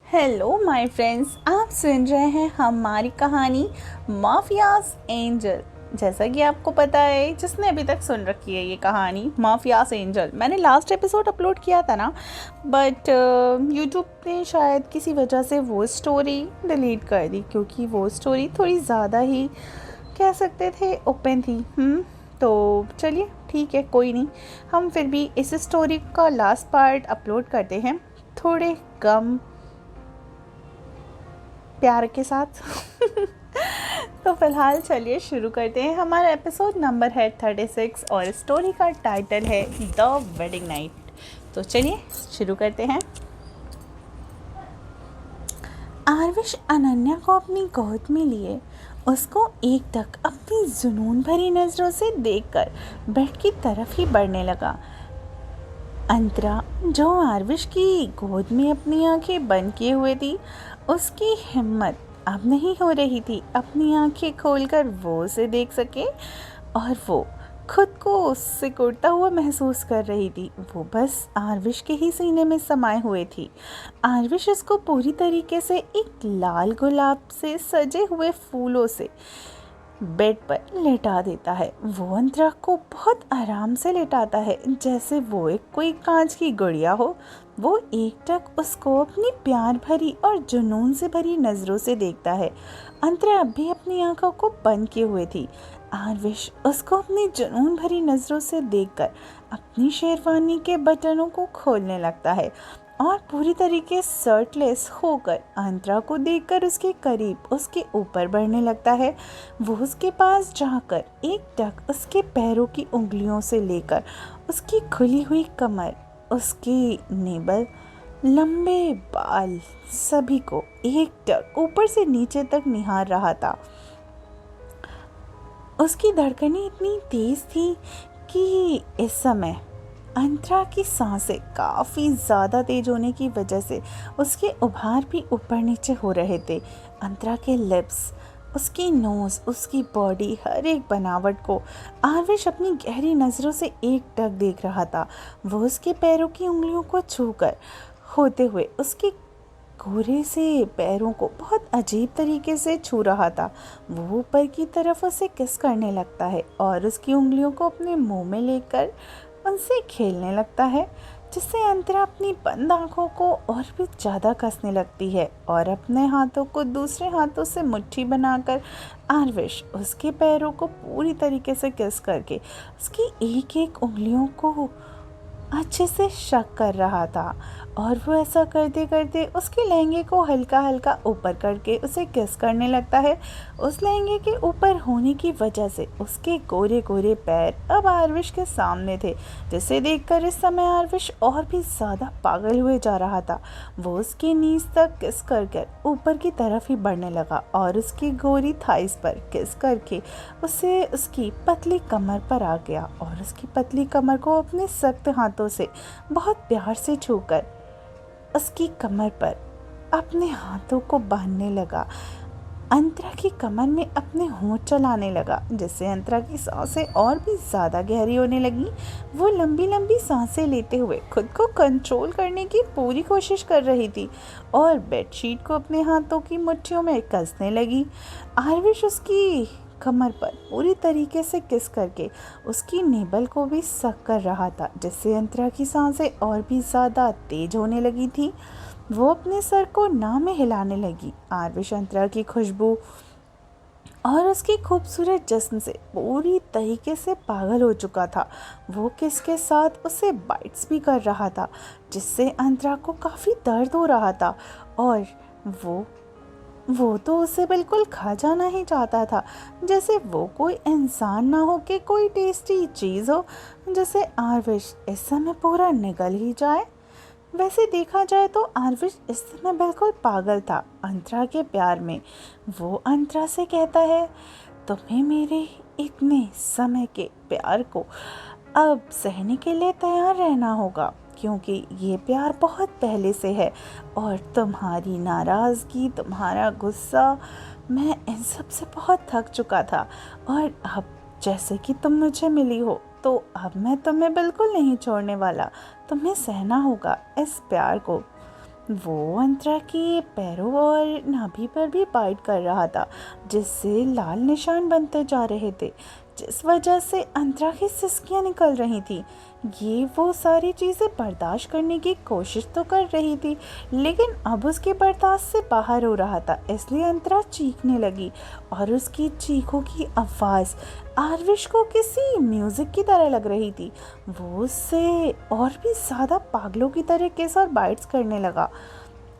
Hello my friends, आप सुन रहे हैं हमारी कहानी माफियाज एंजल। जैसा कि आपको पता है, जिसने अभी तक सुन रखी है ये कहानी माफियाज एंजल, मैंने लास्ट एपिसोड अपलोड किया था ना, बट यूट्यूब ने शायद किसी वजह से वो स्टोरी डिलीट कर दी, क्योंकि वो स्टोरी थोड़ी ज़्यादा ही कह सकते थे ओपन थी। तो चलिए ठीक है, कोई नहीं, हम फिर भी इस स्टोरी का लास्ट पार्ट अपलोड करते हैं थोड़े कम प्यार के साथ। तो फिलहाल चलिए शुरू करते हैं। हमारा एपिसोड नंबर है 36 और स्टोरी का टाइटल है द वेडिंग नाइट। तो चलिए शुरू करते हैं। आरविश अनन्या को अपनी गोद में लिए उसको एकटक अपनी जुनून भरी नज़रों से देखकर बेड की तरफ ही बढ़ने लगा। अंतरा, जो आरविश की गोद में अपनी आंखें बंद किए हुए थी, उसकी हिम्मत अब नहीं हो रही थी अपनी आंखें खोलकर वो उसे देख सके, और वो खुद को उससे कुड़ता हुआ महसूस कर रही थी। वो बस आरविश के ही सीने में समाये हुए थी। आरविश उसको पूरी तरीके से एक लाल गुलाब से सजे हुए फूलों से बेड पर लेटा देता है। वो अंतरा को बहुत आराम से लेटाता है, जैसे वो एक कोई कांच की गुड़िया हो। वो एकटक उसको अपनी प्यार भरी और जुनून से भरी नज़रों से देखता है। अंतरा अब भी अपनी आंखों को बंद किए हुए थी। आरविश उसको अपनी जुनून भरी नज़रों से देखकर अपनी शेरवानी के बटनों को खोलने लगता है और पूरी तरीके शर्टलेस होकर अंतरा को देखकर उसके करीब उसके ऊपर बढ़ने लगता है। वो उसके पास जाकर एकटक उसके पैरों की उंगलियों से लेकर उसकी खुली हुई कमर, उसकी नेबल, लंबे बाल, सभी को एकटक ऊपर से नीचे तक निहार रहा था। उसकी धड़कनें इतनी तेज थी कि इस समय अंतरा की सांसें काफ़ी ज़्यादा तेज होने की वजह से उसके उभार भी ऊपर नीचे हो रहे थे। अंतरा के लिप्स, उसकी नोज़, उसकी बॉडी, हर एक बनावट को आरविश अपनी गहरी नज़रों से एकटक देख रहा था। वो उसके पैरों की उंगलियों को छूकर होते हुए उसके गोरे से पैरों को बहुत अजीब तरीके से छू रहा था। वो ऊपर की तरफ उसे किस करने लगता है और उसकी उंगलियों को अपने मुंह में लेकर उनसे खेलने लगता है, जिससे अंतरा अपनी बंद आंखों को और भी ज़्यादा कसने लगती है और अपने हाथों को दूसरे हाथों से मुट्ठी बनाकर आरविश उसके पैरों को पूरी तरीके से किस करके उसकी एक एक उंगलियों को अच्छे से शक कर रहा था। और वो ऐसा करते करते उसके लहंगे को हल्का हल्का ऊपर करके उसे किस करने लगता है। उस लहंगे के ऊपर होने की वजह से उसके गोरे गोरे पैर अब आरविश के सामने थे, जिसे देखकर इस समय आरविश और भी ज़्यादा पागल हुए जा रहा था। वो उसके नीज तक किस कर कर ऊपर की तरफ ही बढ़ने लगा और उसकी गोरी थाइस पर किस करके उसे उसकी पतली कमर पर आ गया और उसकी पतली कमर को अपने सख्त हाथों से बहुत प्यार से छूकर उसकी कमर पर अपने हाथों को बांधने लगा। अंतरा की कमर में अपने होंठ चलाने लगा, जिससे अंतरा की सांसें और भी ज़्यादा गहरी होने लगी। वो लंबी लंबी सांसें लेते हुए खुद को कंट्रोल करने की पूरी कोशिश कर रही थी और बेडशीट को अपने हाथों की मुट्ठियों में कसने लगी। आरविश उसकी कमर पर पूरी तरीके से किस करके उसकी नेबल को भी सक कर रहा था, जिससे अंतरा की सांसें और भी ज़्यादा तेज होने लगी थी। वो अपने सर को ना में हिलाने लगी। आरविश अंतरा की खुशबू और उसकी खूबसूरत जिस्म से पूरी तरीके से पागल हो चुका था। वो किसके साथ उसे बाइट्स भी कर रहा था, जिससे अंतरा को काफ़ी दर्द हो रहा था और वो तो उसे बिल्कुल खा जाना ही चाहता था, जैसे वो कोई इंसान ना हो कि कोई टेस्टी चीज़ हो जिसे आरविश इस समय पूरा निगल ही जाए। वैसे देखा जाए तो आरविश इस समय बिल्कुल पागल था अंतरा के प्यार में। वो अंतरा से कहता है, तुम्हें मेरे इतने समय के प्यार को अब सहने के लिए तैयार रहना होगा, क्योंकि ये प्यार बहुत पहले से है और तुम्हारी नाराज़गी, तुम्हारा गुस्सा, मैं इन सब से बहुत थक चुका था और अब जैसे कि तुम मुझे मिली हो, तो अब मैं तुम्हें बिल्कुल नहीं छोड़ने वाला। तुम्हें सहना होगा इस प्यार को। वो अंतरा के पैरों और नाभि पर भी बाइट कर रहा था, जिससे लाल निशान बनते जा रहे थे, जिस वजह से अंतरा की सिसकियां निकल रही थी। ये वो सारी चीज़ें बर्दाश्त करने की कोशिश तो कर रही थी, लेकिन अब उसके बर्दाश्त से बाहर हो रहा था, इसलिए अंतरा चीखने लगी और उसकी चीखों की आवाज़ आरविश को किसी म्यूज़िक की तरह लग रही थी। वो उससे और भी ज़्यादा पागलों की तरह किस और बाइट्स करने लगा।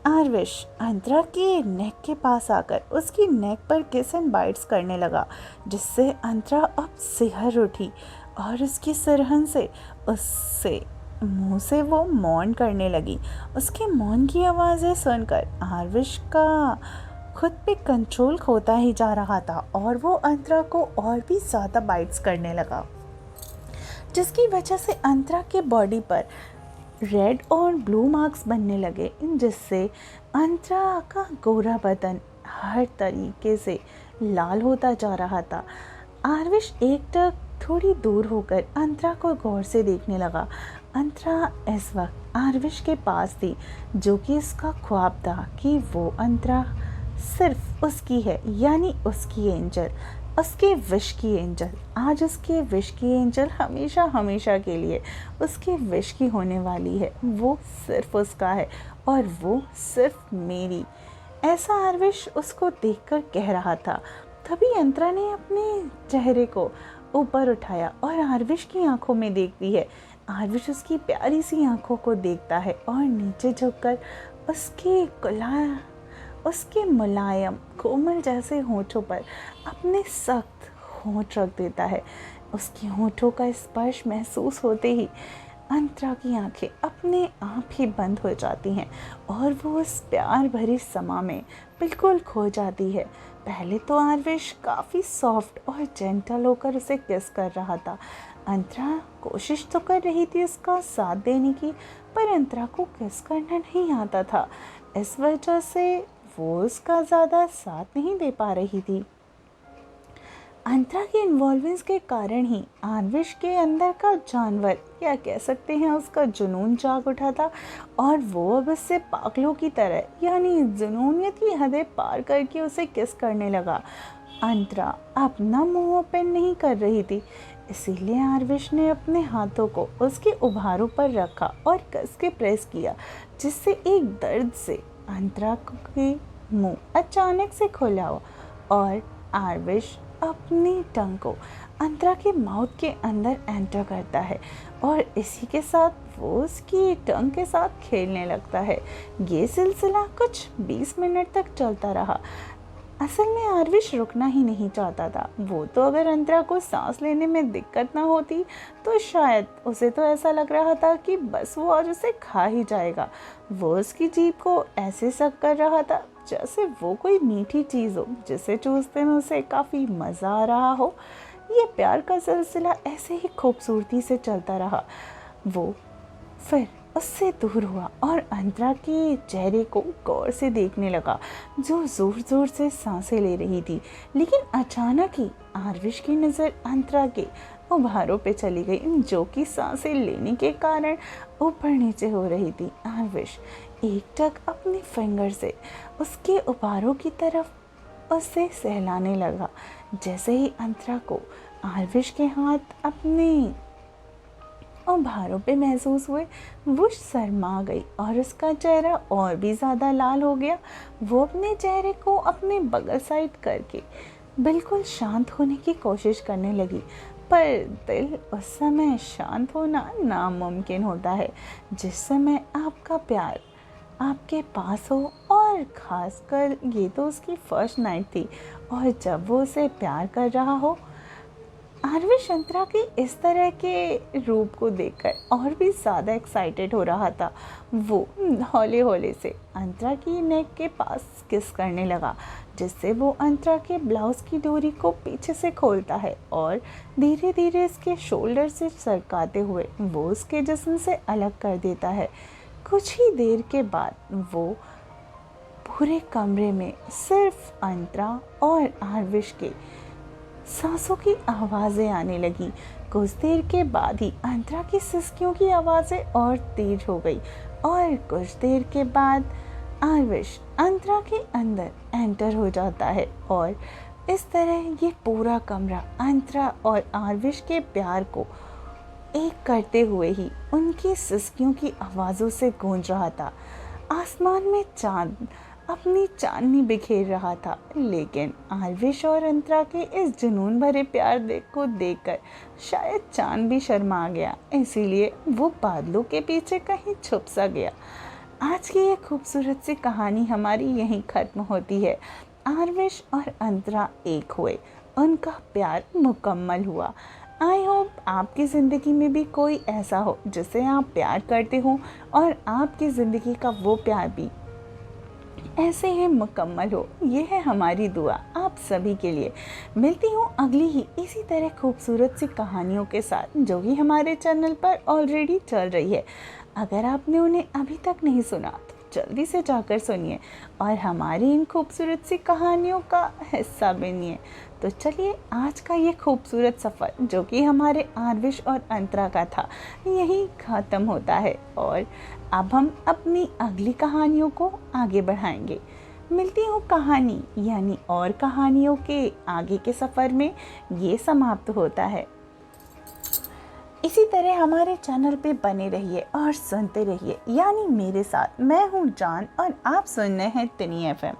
आरविश अंतरा के नेक के पास आकर उसकी नेक पर किस एंड बाइट्स करने लगा, जिससे अंतरा अब सिहर उठी और उसकी सिरहन से उससे मुंह से वो मौन करने लगी। उसके मौन की आवाज़ें सुनकर आरविश का खुद पे कंट्रोल खोता ही जा रहा था और वो अंतरा को और भी ज़्यादा बाइट्स करने लगा, जिसकी वजह से अंतरा के बॉडी पर रेड और ब्लू मार्क्स बनने लगे, जिससे अंतरा का गोरा बदन हर तरीके से लाल होता जा रहा था। आरविश एकटक थोड़ी दूर होकर अंतरा को गौर से देखने लगा। अंतरा इस वक्त आरविश के पास थी, जो कि इसका ख्वाब था कि वो अंतरा सिर्फ उसकी है, यानी उसकी एंजल, उसके विश की एंजल। आज उसके विश की एंजल हमेशा हमेशा के लिए उसके विश की होने वाली है। वो सिर्फ उसका है और वो सिर्फ मेरी। ऐसा आरविश उसको देखकर कह रहा था। तभी अंतरा ने अपने चेहरे को ऊपर उठाया और आरविश की आंखों में देखती है। आरविश उसकी प्यारी सी आंखों को देखता है और नीचे झुककर उसके मुलायम कोमल जैसे होठों पर अपने सख्त होंठ रख देता है। उसके होठों का स्पर्श महसूस होते ही अंतरा की आंखें अपने आप ही बंद हो जाती हैं और वो उस प्यार भरी समा में बिल्कुल खो जाती है। पहले तो आरविश काफ़ी सॉफ्ट और जेंटल होकर उसे किस कर रहा था। अंतरा कोशिश तो कर रही थी उसका साथ देने की, पर अंतरा को किस करना नहीं आता था। इस वजह से वो उसका ज़्यादा साथ नहीं दे पा रही थी। अंतरा के इन्वॉल्वेंस के कारण ही आरविश के अंदर का जानवर, या कह सकते हैं उसका जुनून, जाग उठा था और वो अब उससे पागलों की तरह, यानी जुनूनियत की हदें पार करके उसे किस करने लगा। अंतरा अपना मुंह ओपन नहीं कर रही थी, इसीलिए आरविश ने अपने हाथों को उसके उभारों पर रखा और कस के प्रेस किया, जिससे एक दर्द से अंतरा के मुंह अचानक से खुला हुआ और आरविश अपनी टंग को अंतरा के माउथ के अंदर एंटर करता है और इसी के साथ वो उसकी टंग के साथ खेलने लगता है। ये सिलसिला कुछ 20 मिनट तक चलता रहा। असल में आरविश रुकना ही नहीं चाहता था। वो तो अगर अंतरा को सांस लेने में दिक्कत ना होती तो शायद उसे तो ऐसा लग रहा था कि बस वो आज उसे खा ही जाएगा। वो उसकी जीभ को ऐसे सक कर रहा था जैसे वो कोई मीठी चीज़ हो जिसे चूसते में उसे काफ़ी मज़ा आ रहा हो। ये प्यार का सिलसिला ऐसे ही खूबसूरती से चलता रहा। वो फिर उससे दूर हुआ और अंतरा के चेहरे को गौर से देखने लगा, जो ज़ोर ज़ोर से सांसें ले रही थी। लेकिन अचानक ही आरविश की नज़र अंतरा के उभारों पे चली गई, जो कि सांसें लेने के कारण ऊपर नीचे हो रही थी। आरविश एकटक अपनी फिंगर से उसके उभारों की तरफ उसे सहलाने लगा। जैसे ही अंतरा को आरविश के हाथ अपने उभारों पे महसूस हुए, वो शर्मा गई और उसका चेहरा और भी ज़्यादा लाल हो गया। वो अपने चेहरे को अपने बगल साइड करके बिल्कुल शांत होने की कोशिश करने लगी, पर दिल उस समय शांत होना नामुमकिन होता है जिस समय आपका प्यार आपके पास हो। और ख़ासकर ये तो उसकी फर्स्ट नाइट थी और जब वो उसे प्यार कर रहा हो। आरविश अंतरा के इस तरह के रूप को देखकर और भी ज़्यादा एक्साइटेड हो रहा था। वो हौले हौले से अंतरा की नेक के पास किस करने लगा, जिससे वो अंतरा के ब्लाउज़ की डोरी को पीछे से खोलता है और धीरे धीरे इसके शोल्डर से सरकाते हुए वो उसके जिस्म से अलग कर देता है। कुछ ही देर के बाद वो पूरे कमरे में सिर्फ अंतरा और आरविश के सांसों की आवाज़ें आने लगी। कुछ देर के बाद ही अंतरा की सिसकियों की आवाज़ें और तेज हो गई और कुछ देर के बाद आरविश अंतरा के अंदर एंटर हो जाता है और इस तरह ये पूरा कमरा अंतरा और आरविश के प्यार को एक करते हुए ही उनकी सिसकियों की आवाज़ों से गूंज रहा था। आसमान में चांद अपनी चांदनी बिखेर रहा था, लेकिन आरविश और अंतरा के इस जुनून भरे प्यार को देखकर शायद चांद भी शर्मा गया, इसीलिए वो बादलों के पीछे कहीं छुप सा गया। आज की ये खूबसूरत सी कहानी हमारी यहीं ख़त्म होती है। आरविश और अंतरा एक हुए, उनका प्यार मुकम्मल हुआ। आई होप आपकी ज़िंदगी में भी कोई ऐसा हो जिसे आप प्यार करते हो और आपकी ज़िंदगी का वो प्यार भी ऐसे ही मुकम्मल हो। ये है हमारी दुआ आप सभी के लिए। मिलती हूँ अगली ही इसी तरह खूबसूरत सी कहानियों के साथ जो कि हमारे चैनल पर ऑलरेडी चल रही है। अगर आपने उन्हें अभी तक नहीं सुना तो जल्दी से जाकर सुनिए और हमारी इन खूबसूरत सी कहानियों का हिस्सा बनिए। तो चलिए आज का ये खूबसूरत सफ़र जो कि हमारे आरविश और अंतरा का था यही ख़त्म होता है और अब हम अपनी अगली कहानियों को आगे बढ़ाएंगे। मिलती हूँ कहानी यानी और कहानियों के आगे के सफ़र में। ये समाप्त होता है। इसी तरह हमारे चैनल पे बने रहिए और सुनते रहिए, यानी मेरे साथ। मैं हूँ जान और आप सुन रहे हैं तिनी FM।